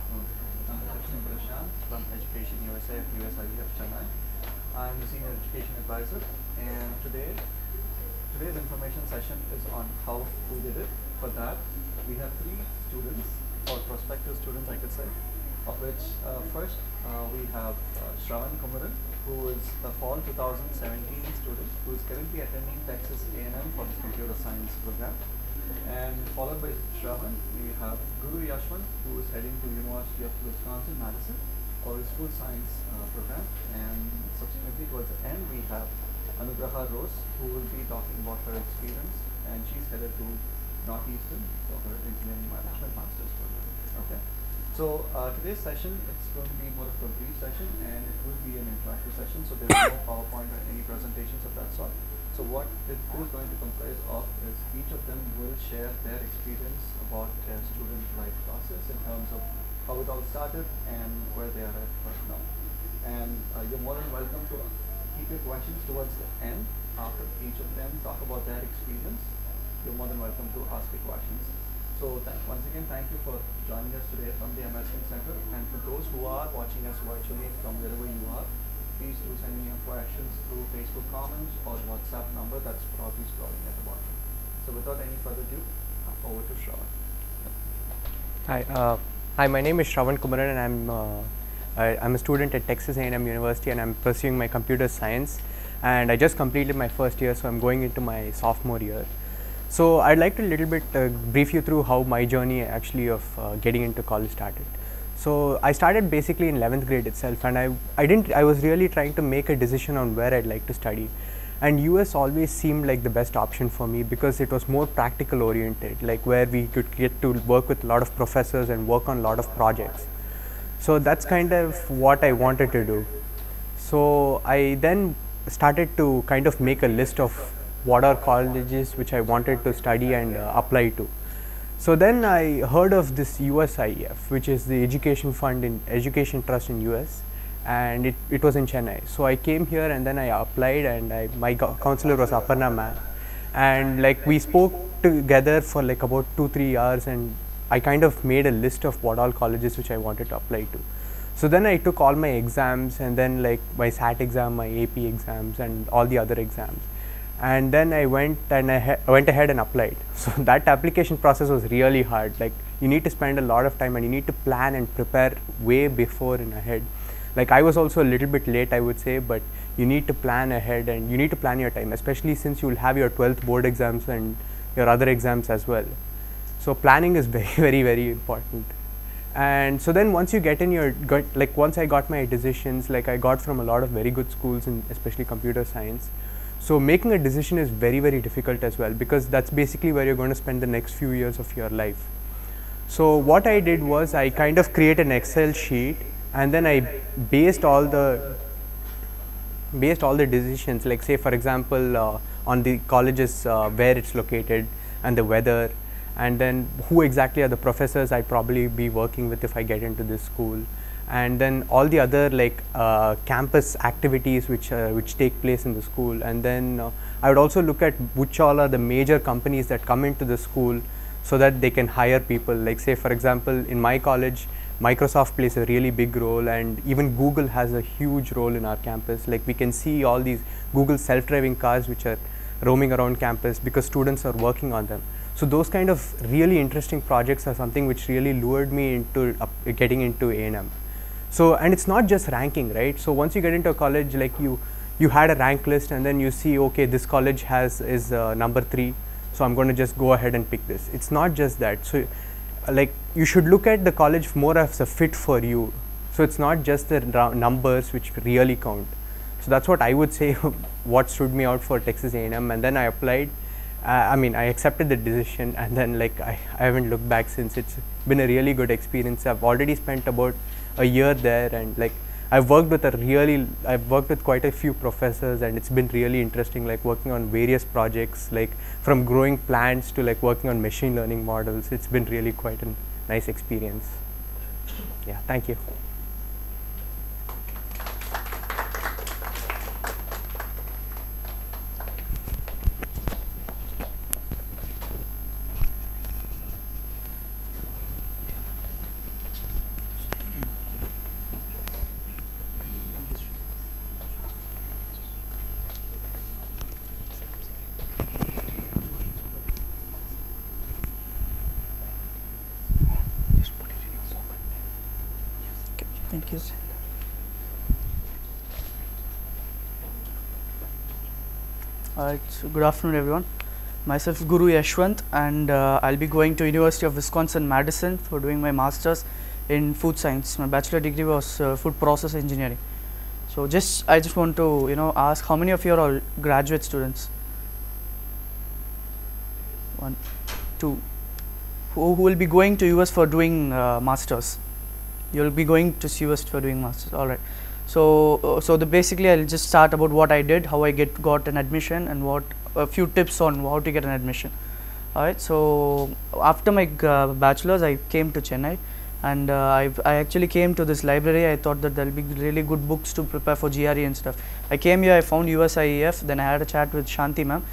afternoon. I'm Prashant from Education USA at USIEF Chennai. I'm the Senior Education Advisor, and today's information session is on how we did it. For that, we have three students, or prospective students I could say, of which first we have Shravan Kumaran, who is a fall 2017 student who is currently attending Texas A&M for his computer science program. And followed by Shravan, we have Guru Yashwant, who is heading to University of Wisconsin-Madison for his food science program. And subsequently towards the end, we have Anugraha Rose, who will be talking about her experience, and she's headed to Northeastern for her engineering management master's program. Okay. So today's session, it's going to be more of a brief session, and it will be an interactive session. So there's no PowerPoint or any presentations of that sort. So what it is going to comprise of is each of them will share their experience about their student life process in terms of how it all started and where they are at right now. And you're more than welcome to keep your questions towards the end. After each of them talk about their experience, you're more than welcome to ask your questions. So once again, thank you for joining us today from the American Center. And for those who are watching us virtually from wherever you are, please do send me your questions through Facebook comments or WhatsApp number that's probably scrolling at the bottom. So without any further ado, over to Shravan. Hi, my name is Shravan Kumaran, and I'm a student at Texas A&M University, and I'm pursuing my computer science. And I just completed my first year, so I'm going into my sophomore year. So I'd like to a little bit brief you through how my journey actually of getting into college started. So I started basically in 11th grade itself, and I was really trying to make a decision on where I'd like to study. And US always seemed like the best option for me because it was more practical oriented, like where we could get to work with a lot of professors and work on a lot of projects. So that's kind of what I wanted to do. So I then started to kind of make a list of what are colleges which I wanted to study and apply to. So then I heard of this USIEF, which is the Education Fund in Education Trust in US, and it was in Chennai. So I came here and then I applied, and my counselor was Aparna ma'am, and like we spoke together for like about 2-3 hours, and I kind of made a list of what all colleges which I wanted to apply to. So then I took all my exams, and then like my SAT exam, my AP exams, and all the other exams. And then I went ahead and applied. So that application process was really hard. Like you need to spend a lot of time, and you need to plan and prepare way before and ahead. Like I was also a little bit late, I would say, but you need to plan ahead and you need to plan your time, especially since you will have your 12th board exams and your other exams as well. So planning is very important. And so then once you get in once I got my decisions, like I got from a lot of very good schools, in especially computer science. So making a decision is very difficult as well, because that's basically where you're going to spend the next few years of your life. So what I did was I kind of created an Excel sheet, and then I based all the decisions, like say for example on the colleges where it's located and the weather, and then who exactly are the professors I'd probably be working with if I get into this school, and then all the other like campus activities which take place in the school. And then I would also look at which all are the major companies that come into the school so that they can hire people. Like say for example, in my college, Microsoft plays a really big role, and even Google has a huge role in our campus. Like we can see all these Google self-driving cars which are roaming around campus because students are working on them. So those kind of really interesting projects are something which really lured me into getting into A&M. So, and it's not just ranking, right? So once you get into a college, like you had a rank list, and then you see, okay, this college is number 3, so I'm going to just go ahead and pick this. It's not just that. So like you should look at the college more as a fit for you. So it's not just the numbers which really count. So that's what I would say what stood me out for Texas A&M. And then I applied. I accepted the decision, and then like I haven't looked back since. It's been a really good experience. I've already spent about a year there, and like I've worked with quite a few professors, and it's been really interesting, like working on various projects, like from growing plants to like working on machine learning models. It's been really quite a nice experience. Yeah, thank you. Thank you. So good afternoon, everyone. Myself Guru Yashwant, and I'll be going to University of Wisconsin-Madison for doing my masters in food science. My bachelor degree was food process engineering. So I just want to ask, how many of you are all graduate students? 1, 2. Who will be going to US for doing masters? You'll be going to US for doing masters. All right. So basically I'll just start about what I did, how I got an admission, and what a few tips on how to get an admission. All right. So after my bachelor's, I came to Chennai, and I actually came to this library. I thought that there'll be really good books to prepare for GRE and stuff. I came here, I found USIEF, then I had a chat with Shanti ma'am,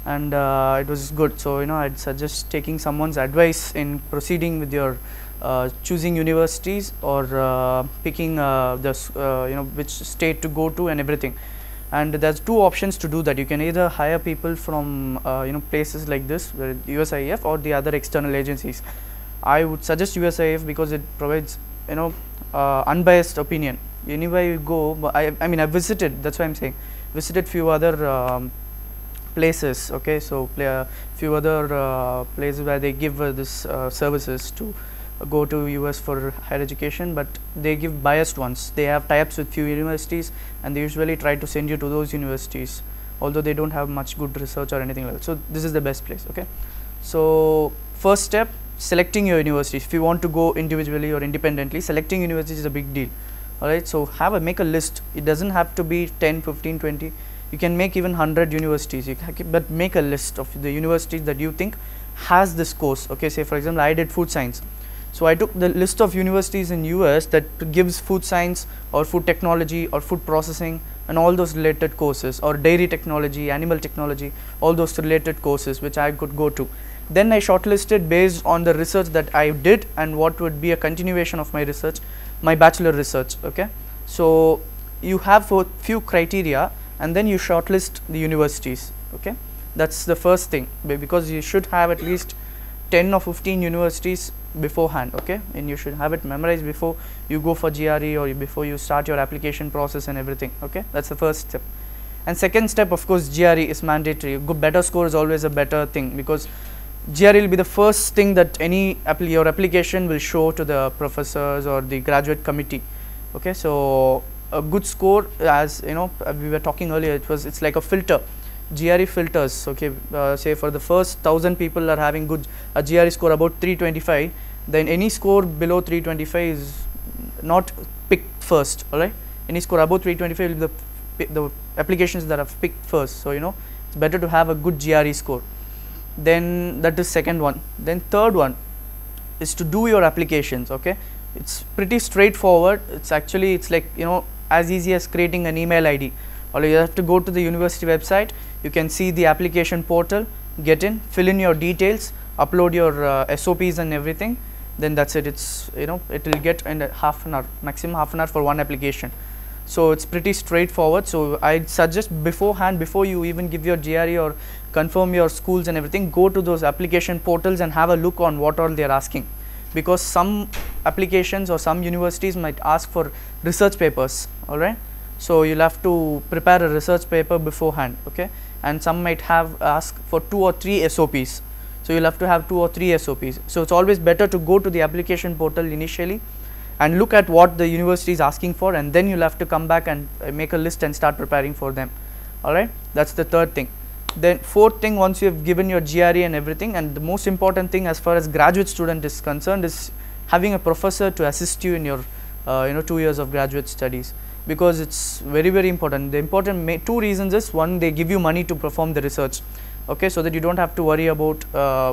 and it was good. So I'd suggest taking someone's advice in proceeding with your choosing universities or picking which state to go to and everything. And there's two options to do that. You can either hire people from places like this, USIF, or the other external agencies. I would suggest USIF because it provides unbiased opinion. Anywhere you go, but I mean I visited, that's why I'm saying, visited few other places. Okay, so few other places where they give this services to go to US for higher education, but they give biased ones. They have tie-ups with few universities, and they usually try to send you to those universities, although they don't have much good research or anything like that. So this is the best place. Okay, so first step, selecting your university. If you want to go individually or independently, selecting university is a big deal. All right, so make a list. It doesn't have to be 10, 15, 20. You can make even 100 universities, but make a list of the universities that you think has this course. Okay, say for example, I did food science. So I took the list of universities in US that gives food science or food technology or food processing and all those related courses, or dairy technology, animal technology, all those related courses which I could go to. Then I shortlisted based on the research that I did and what would be a continuation of my research, my bachelor research. Okay, so you have a few criteria, and then you shortlist the universities. Okay, that's the first thing, because you should have at least 10 or 15 universities beforehand. Okay, and you should have it memorized before you go for GRE or before you start your application process and everything. Okay, that's the first step. And second step, of course, GRE is mandatory. Better score is always a better thing, because GRE will be the first thing that your application will show to the professors or the graduate committee. Okay, so a good score, as we were talking earlier, it's like a filter. GRE filters. Okay, say for the first 1,000 people are having a GRE score about 325, then any score below 325 is not picked first. All right, any score above 325 will be the applications that are picked first. So it's better to have a good GRE score. Then that is second one. Then third one is to do your applications. Okay, it's pretty straightforward. It's like as easy as creating an email ID. All you have to go to the university website. You can see the application portal, get in, fill in your details, upload your SOPs and everything. Then that's it. It's it will get in half an hour, maximum half an hour for one application. So it's pretty straightforward. So I'd suggest beforehand, before you even give your GRE or confirm your schools and everything, go to those application portals and have a look on what all they are asking, because some applications or some universities might ask for research papers. All right, so you'll have to prepare a research paper beforehand. Okay, and some might have ask for 2 or 3 SOPs. So you'll have to have 2 or 3 SOPs. So it's always better to go to the application portal initially and look at what the university is asking for, and then you'll have to come back and make a list and start preparing for them. All right, that's the third thing. Then fourth thing, once you have given your GRE and everything, and the most important thing as far as graduate student is concerned is having a professor to assist you in your 2 years of graduate studies, because it's very, very important. The important two reasons is, one, they give you money to perform the research. Okay, so that you don't have to worry about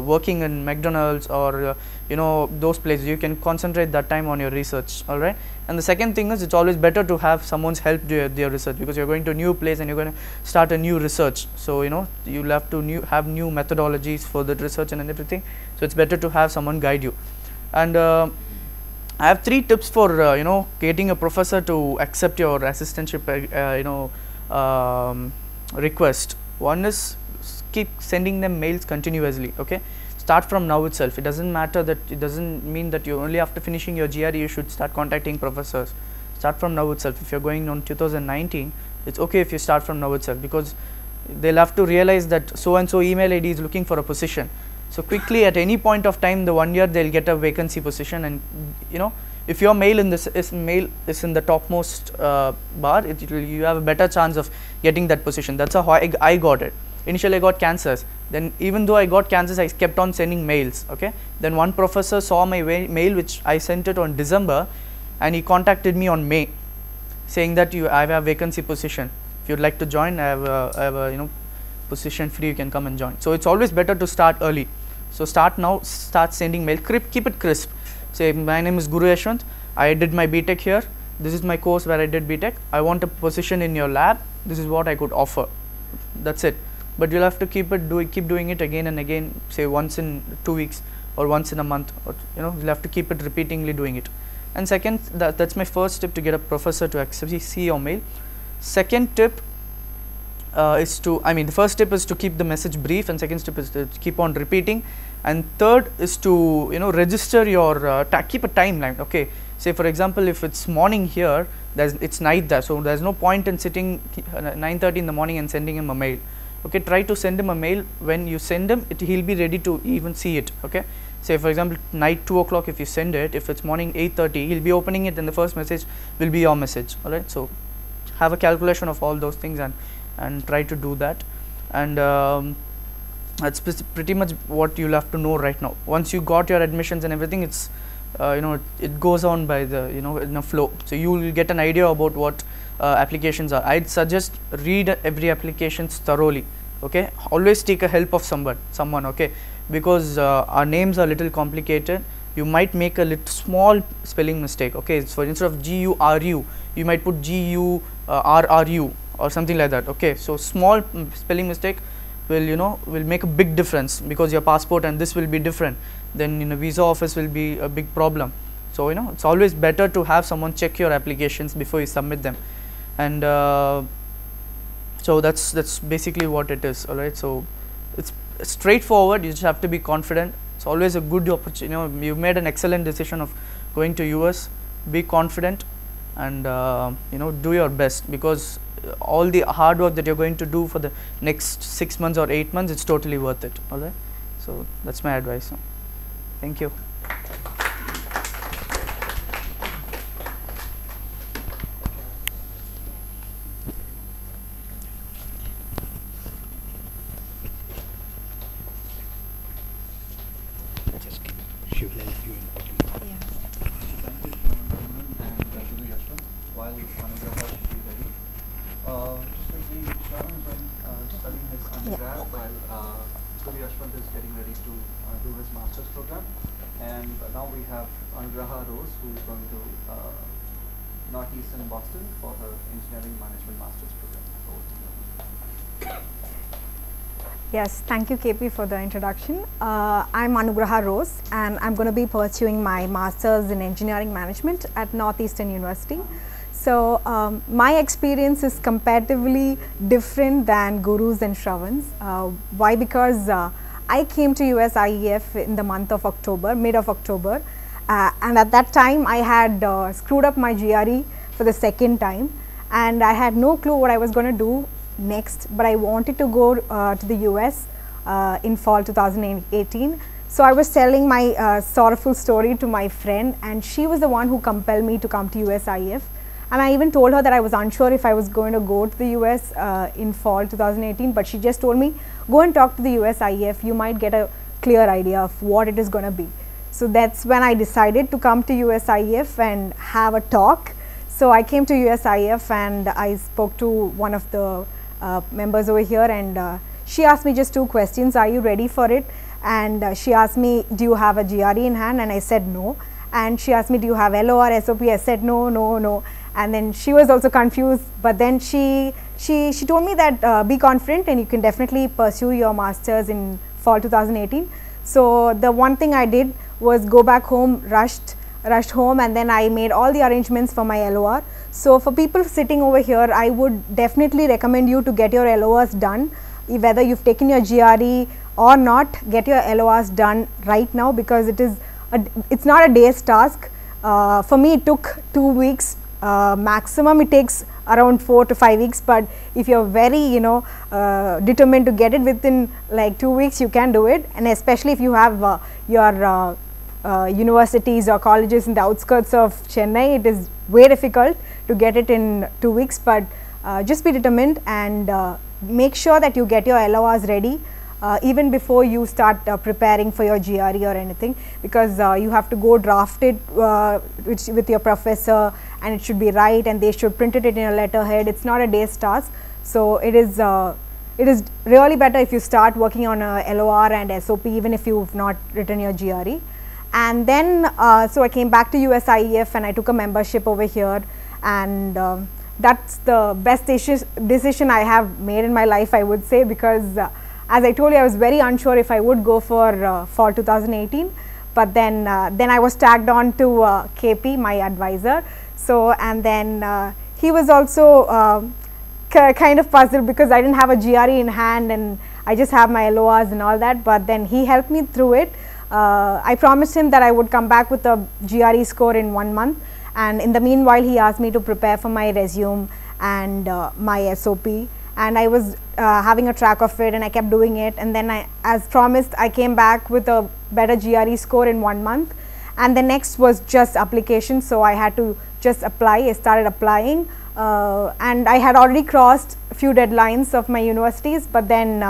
working in McDonald's or those places. You can concentrate that time on your research. All right, and the second thing is, it's always better to have someone's help with your research, because you're going to a new place and you're going to start a new research. So you'll have to have new methodologies for the research and everything. So it's better to have someone guide you. And I have 3 tips for getting a professor to accept your assistantship request. One is, keep sending them mails continuously. Okay, start from now itself. It doesn't mean that you only after finishing your GRE you should start contacting professors. Start from now itself. If you're going on 2019, it's okay if you start from now itself, because they'll have to realize that so and so email ID is looking for a position. So quickly at any point of time, the 1 year they'll get a vacancy position, and you know, if your mail in this is in the topmost bar, you have a better chance of getting that position. That's how I got it. Initially I got cancers. Then even though I got cancers, I kept on sending mails. Okay. Then one professor saw my mail, which I sent it on December, and he contacted me on May, saying that I have a vacancy position. If you'd like to join, I have a you know, position free. You can come and join. So it's always better to start early. So start now. Start sending mail. Keep it crisp. Say, my name is Guru Yashwant. I did my BTech here. This is my course where I did BTech. I want a position in your lab. This is what I could offer. That's it. But you'll have to keep doing it again and again. Say once in 2 weeks or once in a month, or you know, you'll have to keep it repeatedly doing it. And second, that's my first tip, to get a professor to actually see your mail. Second tip is to, the first tip is to keep the message brief, and second tip is to keep on repeating, and third is to, you know, register your keep a timeline. Okay, say for example, if it's morning here, it's night there, so there's no point in sitting 9:30 in the morning and sending him a mail. Okay, try to send him a mail. When you send him, he'll be ready to even see it. Okay, say for example, night 2 o'clock if you send it, if it's morning 8:30, he'll be opening it, and the first message will be your message. All right, so have a calculation of all those things and try to do that. And that's pretty much what you'll have to know right now. Once you got your admissions and everything, it's you know, it goes on by the, you know, in a flow. So you will get an idea about what applications are. I'd suggest read every application thoroughly. Okay, always take a help of someone. Okay, because our names are a little complicated. You might make a little small spelling mistake. Okay, so instead of GURU, you might put GURRU or something like that. Okay, so small spelling mistake will, you know, will make a big difference, because your passport and this will be different. Then in a visa office will be a big problem. So you know, it's always better to have someone check your applications before you submit them. And so that's basically what it is. All right, so it's straightforward. You just have to be confident. It's always a good opportunity. You know, you made an excellent decision of going to US. Be confident, and you know, do your best, because all the hard work that you're going to do for the next 6 months or 8 months, it's totally worth it. All right, so that's my advice. Thank you. In Boston for her engineering management master's program. Yes, thank you KP for the introduction. I'm Anugraha Rose, and I'm going to be pursuing my master's in engineering management at Northeastern University. So my experience is comparatively different than Guru's and Shravan's. Why? Because I came to US IEF in the month of October, mid of October, and at that time I had screwed up my GRE for the second time, and I had no clue what I was going to do next, but I wanted to go to the US in fall 2018. So I was telling my sorrowful story to my friend, and she was the one who compelled me to come to USIF. And I even told her that I was unsure if I was going to go to the US in fall 2018, but she just told me, go and talk to the USIF, you might get a clear idea of what it is going to be. So that's when I decided to come to USIF and have a talk. So I came to USIF and I spoke to one of the members over here, and she asked me just 2 questions. Are you ready for it? And she asked me, do you have a GRE in hand? And I said no. And she asked me, do you have LOR, SOP? I said no, no, no. And then she was also confused, but then she told me that be confident and you can definitely pursue your masters in fall 2018. So the one thing I did was go back home, rushed home, and then I made all the arrangements for my LOR. So for people sitting over here, I would definitely recommend you to get your LORs done. Whether you've taken your GRE or not, get your LORs done right now, because it's not a day's task. For me, it took 2 weeks maximum it takes around 4 to 5 weeks, but if you're very determined to get it within like 2 weeks, you can do it. And especially if you have your universities or colleges in the outskirts of Chennai, it is way difficult to get it in 2 weeks, but just be determined and make sure that you get your LORs ready even before you start preparing for your GRE or anything, because you have to go draft it with your professor, and it should be right, and they should print it in your letterhead. It's not a day's task, so it is really better if you start working on a LOR and SOP even if you've not written your GRE. And then so I came back to USIEF and I took a membership over here, and that's the best decision I have made in my life, I would say, because as I told you, I was very unsure if I would go for fall 2018, but then I was tagged on to KP, my advisor. So, and then he was also kind of puzzled because I didn't have a GRE in hand and I just have my LORs and all that, but then he helped me through it. I promised him that I would come back with a GRE score in 1 month, and in the meanwhile he asked me to prepare for my resume and my SOP, and I was having a track of it and I kept doing it, and then as promised, I came back with a better GRE score in 1 month, and the next was just application. So I had to just apply. I started applying and I had already crossed a few deadlines of my universities, but then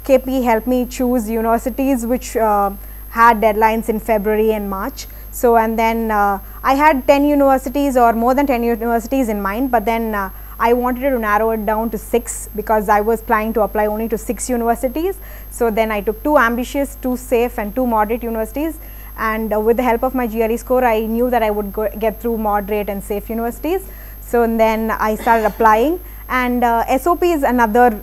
KP helped me choose universities which had deadlines in February and March. So, and then I had 10 universities or more than 10 universities in mind, but then I wanted to narrow it down to 6 because I was planning to apply only to 6 universities. So then I took 2 ambitious, 2 safe and 2 moderate universities, and with the help of my GRE score, I knew that I would get through moderate and safe universities. So and then I started applying, and SOP is another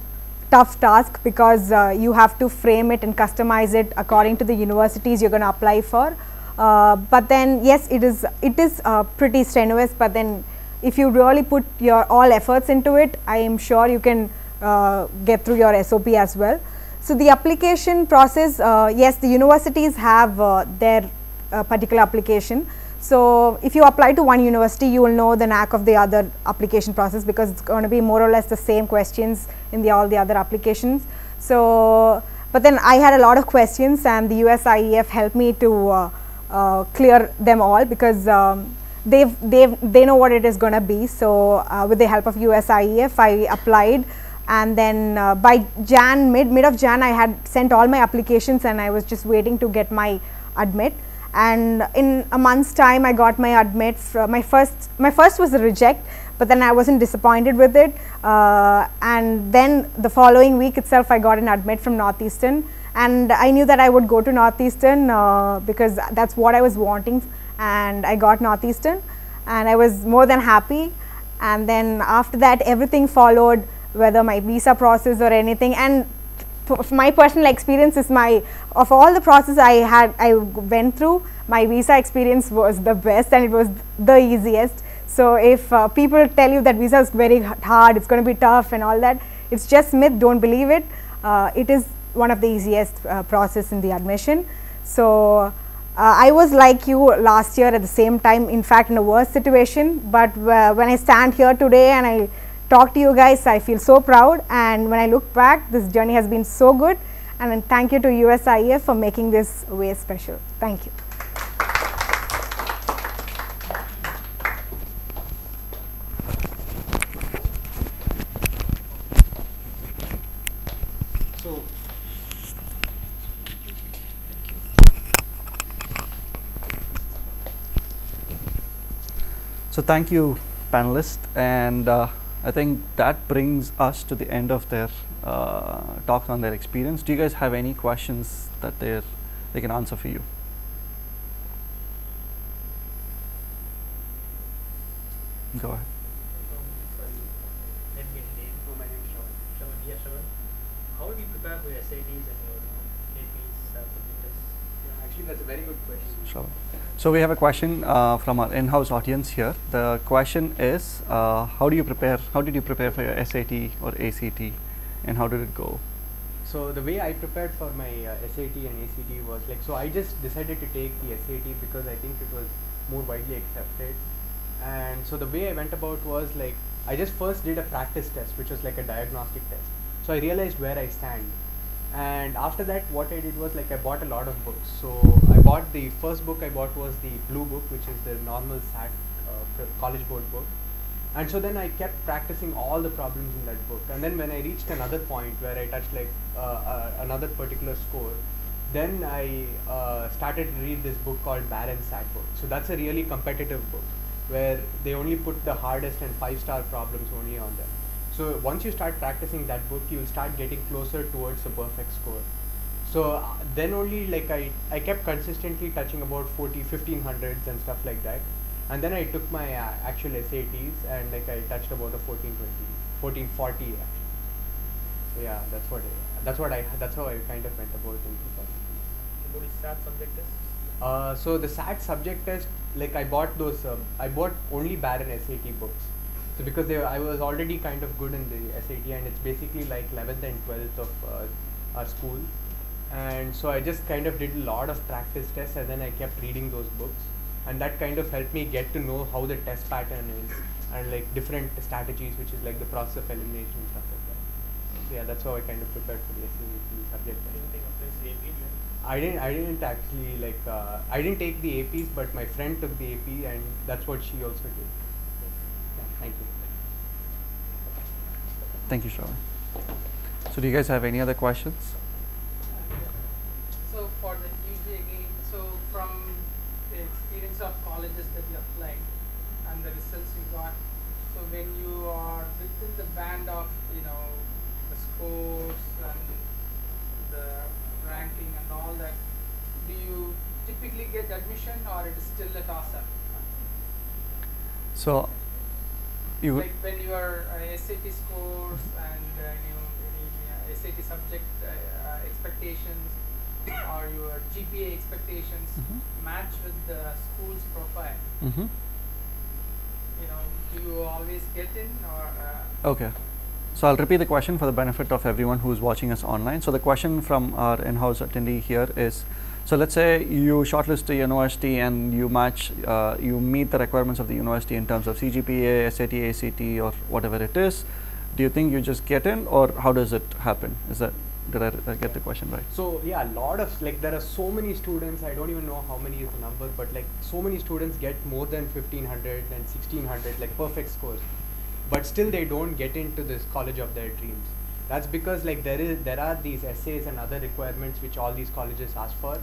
tough task because you have to frame it and customize it according to the universities you're going to apply for. But then yes, it is pretty strenuous, but then if you really put your all efforts into it, I am sure you can get through your SOP as well. So the application process, yes, the universities have their particular application. So if you apply to one university, you will know the knack of the other application process because it's going to be more or less the same questions in all the other applications. So, but then I had a lot of questions, and the USIEF helped me to clear them all because they know what it is going to be. So with the help of USIEF, I applied, and then by mid of Jan, I had sent all my applications, and I was just waiting to get my admit. And in a month's time, I got my admit. My first was a reject, but then I wasn't disappointed with it. And then the following week itself, I got an admit from Northeastern, and I knew that I would go to Northeastern because that's what I was wanting, and I got Northeastern, and I was more than happy. And then after that, everything followed, whether my visa process or anything. And my personal experience is of all the process I went through, my visa experience was the best and it was the easiest. So if people tell you that visa is very hard, it's going to be tough and all that, it's just myth, don't believe it. It is one of the easiest process in the admission. So I was like you last year at the same time, in fact in a worse situation, but when I stand here today and I talk to you guys, I feel so proud, and when I look back, this journey has been so good, and thank you to USIEF for making this way special. Thank you. So thank you, panelists, and I think that brings us to the end of their talk on their experience. Do you guys have any questions that they can answer for you? Go ahead. Let me name. My name is Shravan. Shravan, yes, Shravan. How do you prepare for your SATs and your APs? Yeah, actually, that's a very good question. Sure. So we have a question from our in-house audience here. The question is, how did you prepare for your SAT or ACT, and how did it go? So the way I prepared for my SAT and ACT was like, so I just decided to take the SAT because I think it was more widely accepted, And so the way I went about was like, I just first did a practice test, which was like a diagnostic test. So I realized where I stand. And after that, what I did was like, I bought a lot of books. So I bought, the first book I bought was the blue book, which is the normal SAT college board book. And so then I kept practicing all the problems in that book. And then when I reached another point where I touched like another particular score, then I started to read this book called Barron's SAT book. So that's a really competitive book where they only put the hardest and 5-star problems only on them. So once you start practicing that book, you will start getting closer towards a perfect score. So then only like I kept consistently touching about 1500s and stuff like that. And then I took my actual SATs and like I touched about a 1440 actually. So yeah, that's how I kind of went about in 2000. What is SAT subject test? So the SAT subject test, like I bought those, I bought only Barron SAT books. So because I was already kind of good in the SAT, and it's basically like 11th and 12th of our school. And so I just kind of did a lot of practice tests, and then I kept reading those books. And that kind of helped me get to know how the test pattern is, and like different strategies, which is like the process of elimination and stuff like that. So yeah, that's how I kind of prepared for the SAT subject test. Anything of this AP? I didn't actually like, I didn't take the APs, but my friend took the AP, and that's what she also did. Yeah, thank you. Thank you, Shravan. So do you guys have any other questions? So for the UG again, so from the experience of colleges that you applied and the results you got, so when you are within the band of, you know, the scores and the ranking and all that, do you typically get admission, or it is still a toss-up? So you would, Like when your SAT scores and any SAT subject expectations or your GPA expectations match with the school's profile, mm-hmm. you know, do you always get in, or Okay. So I'll repeat the question for the benefit of everyone who is watching us online. So the question from our in-house attendee here is, so let's say you shortlist a university and you match, you meet the requirements of the university in terms of CGPA, SAT, ACT, or whatever it is. Do you think you just get in, or how does it happen? Did I get the question right? So yeah, a lot of, like, there are so many students, I don't even know how many is the number, but like so many students get more than 1500 and 1600, like perfect scores, but still they don't get into this college of their dreams. That's because like there are these essays and other requirements which all these colleges ask for,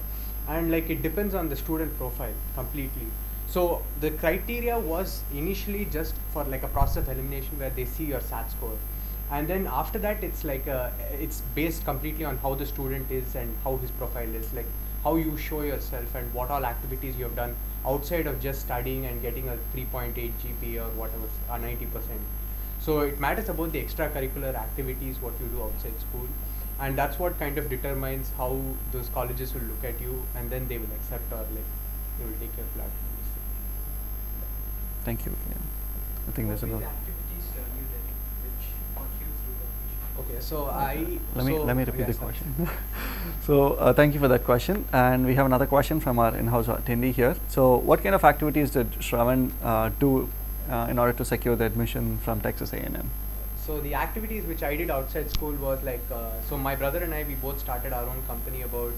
and like it depends on the student profile completely. So the criteria was initially just for like a process of elimination where they see your SAT score, and then after that it's like it's based completely on how the student is and how his profile is, like how you show yourself and what all activities you have done outside of just studying and getting a 3.8 GPA or whatever, 90%. So it matters about the extracurricular activities, what you do outside school, and that's what kind of determines how those colleges will look at you, and then they will accept or like they will take your flat. Thank you. Yeah. I think there's another. activities you did which got you through the Okay, so Let me repeat the question. So thank you for that question, and we have another question from our in-house attendee here. So what kind of activities did Shravan do in order to secure the admission from Texas A&M? So the activities which I did outside school was like, so my brother and I, we both started our own company about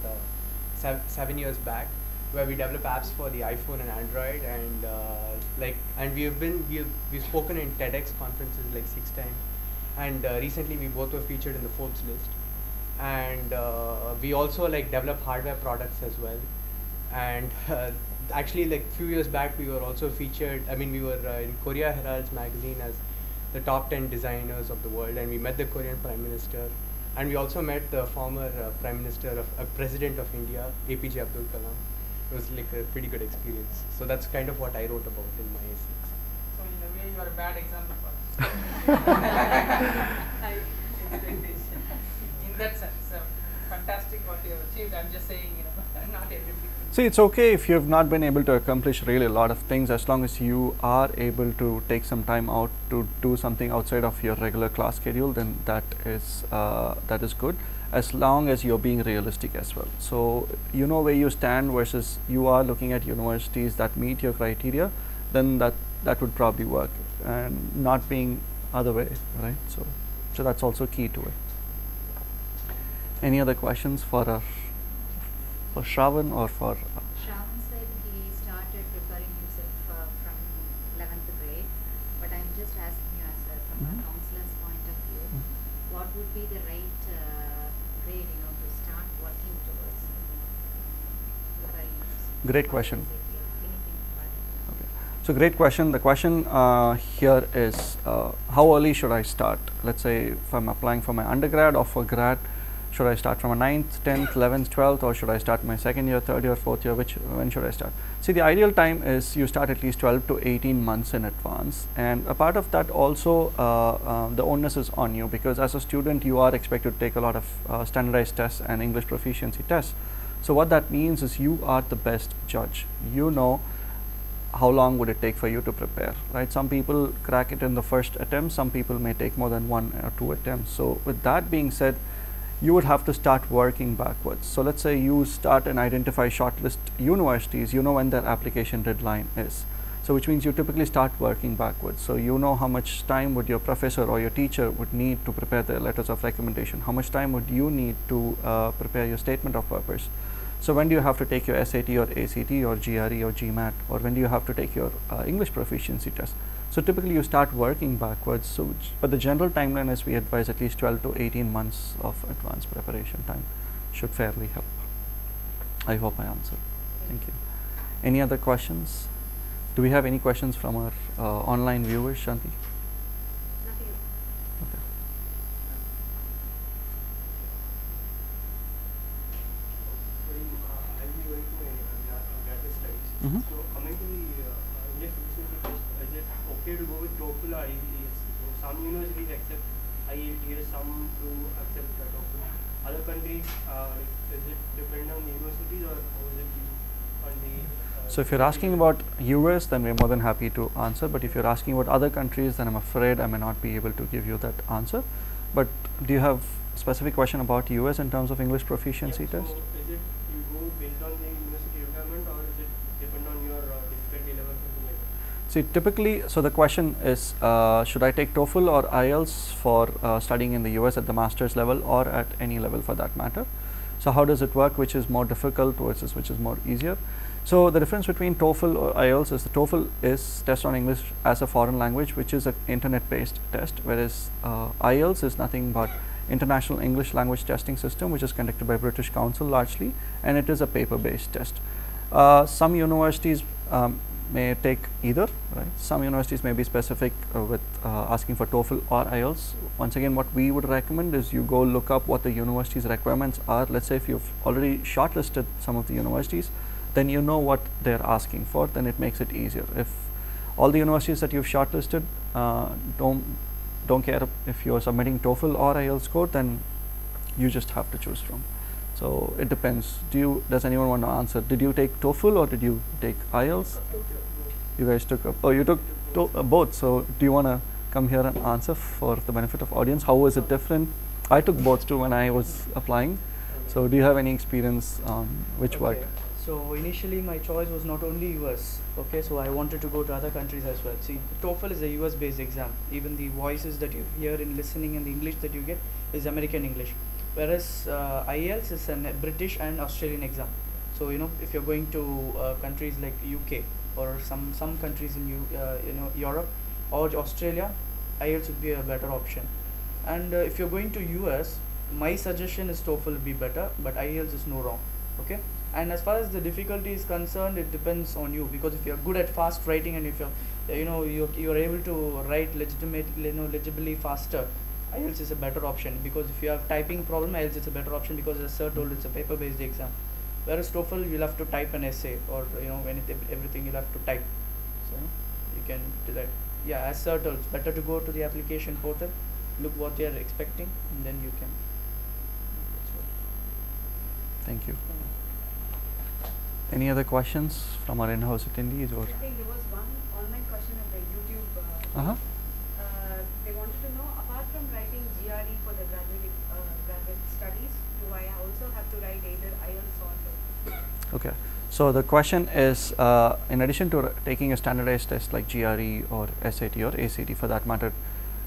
7 years back, where we develop apps for the iPhone and Android, and we've spoken in TEDx conferences like 6 times, and recently we both were featured in the Forbes list, and we also like develop hardware products as well, and actually like few years back we were also featured, we were in Korea Herald's magazine as the top 10 designers of the world, and we met the Korean Prime Minister, and we also met the former President of India, APJ Abdul Kalam. It was like a pretty good experience. So that's kind of what I wrote about in my essays. so in a way you are a bad example for us. I expect this. In that sense, fantastic what you have achieved. I'm just saying, not everybody. See, it's okay if you have not been able to accomplish really a lot of things, as long as you are able to take some time out to do something outside of your regular class schedule, then that is good, as long as you're being realistic as well. So you know where you stand versus you are looking at universities that meet your criteria, then that would probably work, and not being other way, right? So that's also key to it. Any other questions for Shravan or for? Shravan said he started preparing himself from 11th grade, but I'm just asking you from a counselor's point of view, what would be the right grade, to start working towards preparing himself? Great question. Anything further? Okay. So great question. The question here is, how early should I start? Let's say if I'm applying for my undergrad or for grad, should I start from a 9th, 10th, 11th, 12th, or should I start my second year, third year, fourth year? When should I start? See, the ideal time is you start at least 12 to 18 months in advance, and a part of that also the onus is on you, because as a student you are expected to take a lot of standardized tests and English proficiency tests. So what that means is you are the best judge. You know how long would it take for you to prepare, right? Some people crack it in the first attempt, some people may take more than 1 or 2 attempts. So with that being said, you would have to start working backwards. So let's say you start and identify shortlist universities, you know when their application deadline is. So which means you typically start working backwards. So you know how much time would your professor or your teacher would need to prepare their letters of recommendation, how much time would you need to prepare your statement of purpose. So when do you have to take your SAT or ACT or GRE or GMAT, or when do you have to take your English proficiency test? So typically you start working backwards. So but the general timeline is we advise at least 12 to 18 months of advanced preparation time should fairly help. I hope I answered. Thank you. Any other questions? Do we have any questions from our online viewers, Shanti? Nothing. Okay. I'll be going to my graduate studies. So coming to the English proficiency test, is it okay to go with Toefl or Ielts? So some universities accept Ielts, some do accept Toefl. Other countries, is it depend on the universities, or how is it on the? So if you're asking about US, then we're more than happy to answer. But if you're asking about other countries, then I'm afraid I may not be able to give you that answer. But do you have a specific question about US in terms of English proficiency test? So is it you go based on the university requirement, or is it depend on your difficulty level, something like that? See, typically, so the question is, should I take TOEFL or IELTS for studying in the US at the master's level or at any level for that matter? So how does it work? Which is more difficult versus which is more easier? So the difference between TOEFL or IELTS is the TOEFL is test on English as a foreign language, which is an internet-based test, whereas IELTS is nothing but International English Language Testing System, which is conducted by British Council largely, and it is a paper-based test. Some universities may take either, right? Some universities may be specific with asking for TOEFL or IELTS. Once again, what we would recommend is you go look up what the university's requirements are. Let's say if you've already shortlisted some of the universities, then you know what they're asking for, then it makes it easier. If all the universities that you've shortlisted don't care if you're submitting TOEFL or IELTS score, then you just have to choose from. So it depends. Does anyone want to answer? Did you take TOEFL or did you take IELTS? You guys took you took both. So do you want to come here and answer for the benefit of audience? How was it different? I took both too when I was applying. So do you have any experience on which worked? So initially my choice was not only US, okay, so I wanted to go to other countries as well. See, TOEFL is a US based exam. Even the voices that you hear in listening and the English that you get is American English. Whereas IELTS is a British and Australian exam. So if you're going to countries like UK or some countries in Europe or Australia, IELTS would be a better option. And if you're going to US, my suggestion is TOEFL will be better, but IELTS is no wrong, okay. And as far as the difficulty is concerned, it depends on you, because if you're good at fast writing and if you're able to write legibly faster, IELTS is a better option. Because if you have typing problem, IELTS is a better option, because as sir told, it's a paper based exam. Whereas TOEFL, you'll have to type an essay, or everything you'll have to type. So you can do that. Yeah, as sir told, it's better to go to the application portal, look what they are expecting, and then you can. Thank you. Any other questions from our in-house attendees? Or? I think there was one online question at the YouTube. They wanted to know, apart from writing GRE for the graduate studies, do I also have to write either IELTS or TOEFL? Okay. So the question is, in addition to taking a standardized test like GRE or SAT or ACT for that matter,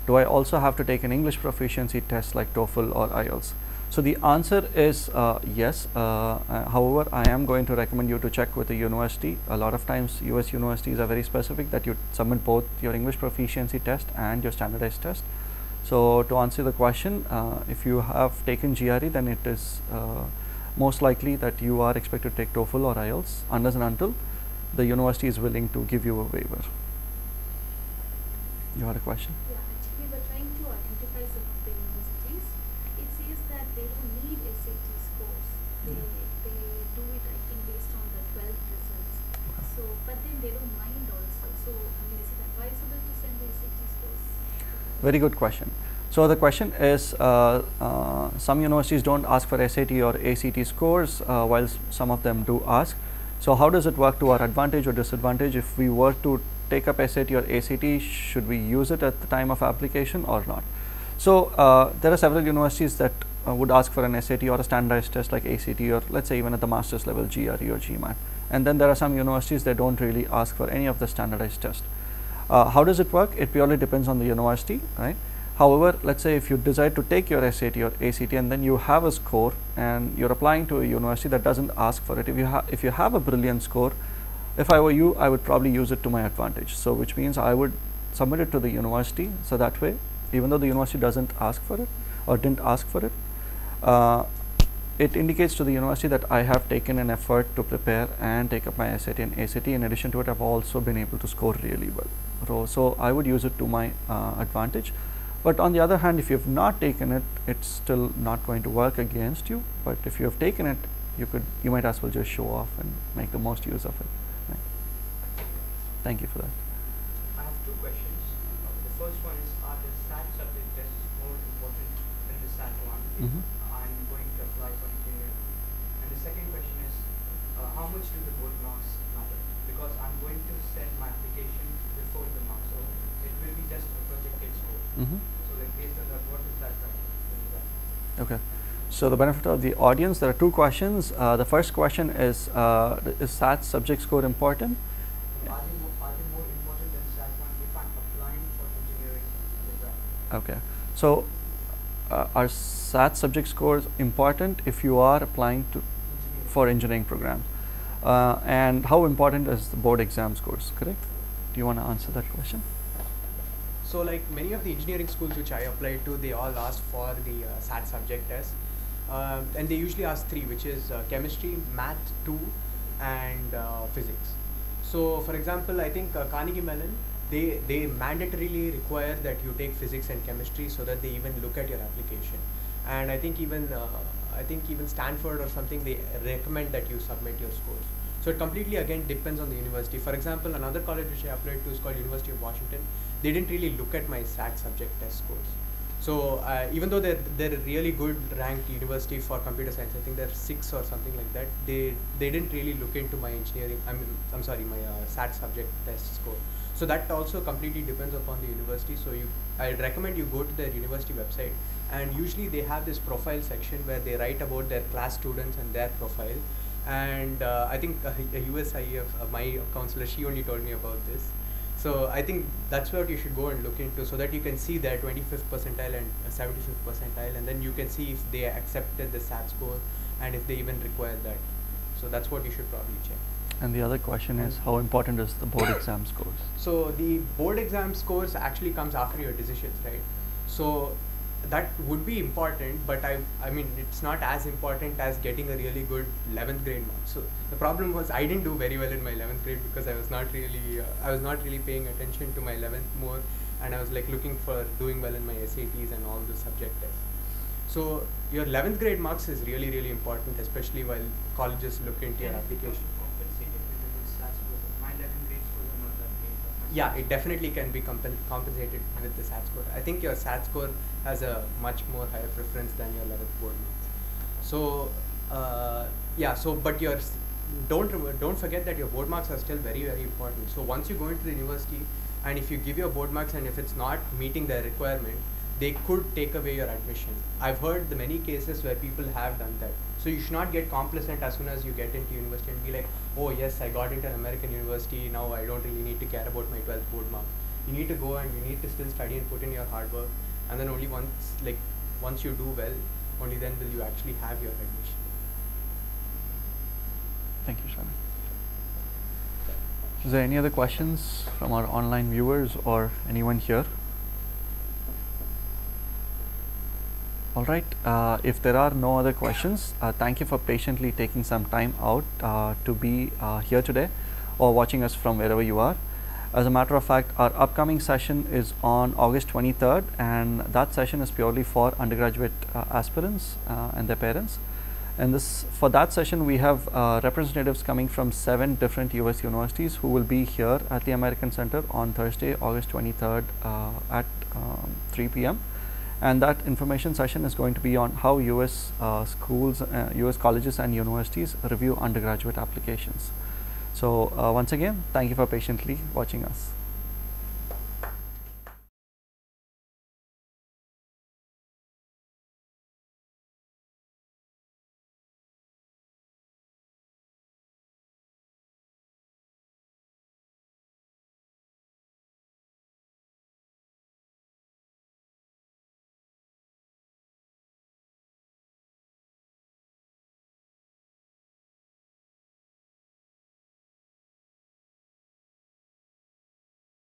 do I also have to take an English proficiency test like TOEFL or Ielts? So the answer is yes. However, I am going to recommend you to check with the university. A lot of times US universities are very specific that you submit both your English proficiency test and your standardized test. So to answer the question, if you have taken GRE, then it is most likely that you are expected to take TOEFL or Ielts unless and until the university is willing to give you a waiver. You had a question? Yeah, actually we're trying to identify some of the universities. It says that they don't need SAT scores. They do it, I think, based on the 12th results. Okay. So, but then they don't mind also. So, I mean, is it advisable to send the SAT scores? Very good question. So the question is, some universities don't ask for SAT or ACT scores, while some of them do ask. So how does it work to our advantage or disadvantage? If we were to take up SAT or ACT, should we use it at the time of application or not? So there are several universities that would ask for an SAT or a standardized test like ACT, or let's say even at the master's level GRE or GMAT. And then there are some universities that don't really ask for any of the standardized tests. How does it work? It purely depends on the university, right? However, let's say if you decide to take your SAT or ACT and then you have a score and you're applying to a university that doesn't ask for it, if you have a brilliant score, if I were you, I would probably use it to my advantage. So which means I would submit it to the university, so that way, even though the university doesn't ask for it or didn't ask for it, it indicates to the university that I have taken an effort to prepare and take up my SAT and ACT. In addition to it, I've also been able to score really well. So I would use it to my advantage. But on the other hand, if you have not taken it, it's still not going to work against you. But if you have taken it, you might as well just show off and make the most use of it. Right? Thank you for that. I have two questions. The first one is, are the SAT subject tests more important than the SAT one if I'm going to apply for engineering? And the second question is, how much do the board marks matter? Because I'm going to send my application before the marks, so it will be just a projected score. So then based on that, what is that? Okay. So the benefit of the audience, there are two questions. The first question is SAT subject score important? Are they more important than SAT one if I'm applying for engineering undergrad? Okay. So are SAT subject scores important if you are applying for engineering programs? And how important is the board exam scores, correct? Do you want to answer that question? So like many of the engineering schools which I applied to, they all ask for the SAT subject test. And they usually ask three, which is chemistry, math 2 and physics. So for example, I think Carnegie Mellon, they mandatorily require that you take physics and chemistry so that they even look at your application. And I think even Stanford or something, they recommend that you submit your scores. So it completely again depends on the university. For example, another college which I applied to is called University of Washington. They didn't really look at my SAT subject test scores. So even though they're a really good ranked university for computer science, I think they're 6 or something like that, they didn't really look into my engineering, my SAT subject test score. So that also completely depends upon the university. So I'd recommend you go to their university website, and usually they have this profile section where they write about their class students and their profile. And I think USIF, my counselor, she only told me about this. So I think that's what you should go and look into, so that you can see their 25th percentile and 75th percentile, and then you can see if they accepted the SAT score and if they even require that. So that's what you should probably check. And the other question is, how important is the board exam scores? So the board exam scores actually comes after your decisions, right? So that would be important, but I mean it's not as important as getting a really good 11th grade mark. So the problem was I didn't do very well in my 11th grade because I was not really paying attention to my 11th more, and I was like looking for doing well in my SATs and all the subject tests. So your 11th grade marks is really, really important, especially while colleges look into your application. Yeah, it definitely can be compensated with the SAT score. I think your SAT score has a much more higher preference than your 11th board marks. So yeah, so but don't forget that your board marks are still very, very important. So once you go into the university, and if you give your board marks and if it's not meeting their requirement, they could take away your admission. I've heard the many cases where people have done that. So you should not get complacent as soon as you get into university and be like, oh yes, I got into an American university, now I don't really need to care about my 12th board mark. You need to go and you need to still study and put in your hard work, and then only once you do well, only then will you actually have your admission. Thank you, Shravan. Is there any other questions from our online viewers or anyone here? All right, if there are no other questions, thank you for patiently taking some time out to be here today or watching us from wherever you are. As a matter of fact, our upcoming session is on August 23rd, and that session is purely for undergraduate aspirants and their parents. And for that session, we have representatives coming from 7 different US universities who will be here at the American Center on Thursday, August 23rd at 3 p.m. And that information session is going to be on how US schools, US colleges and universities review undergraduate applications. So once again, thank you for patiently watching us.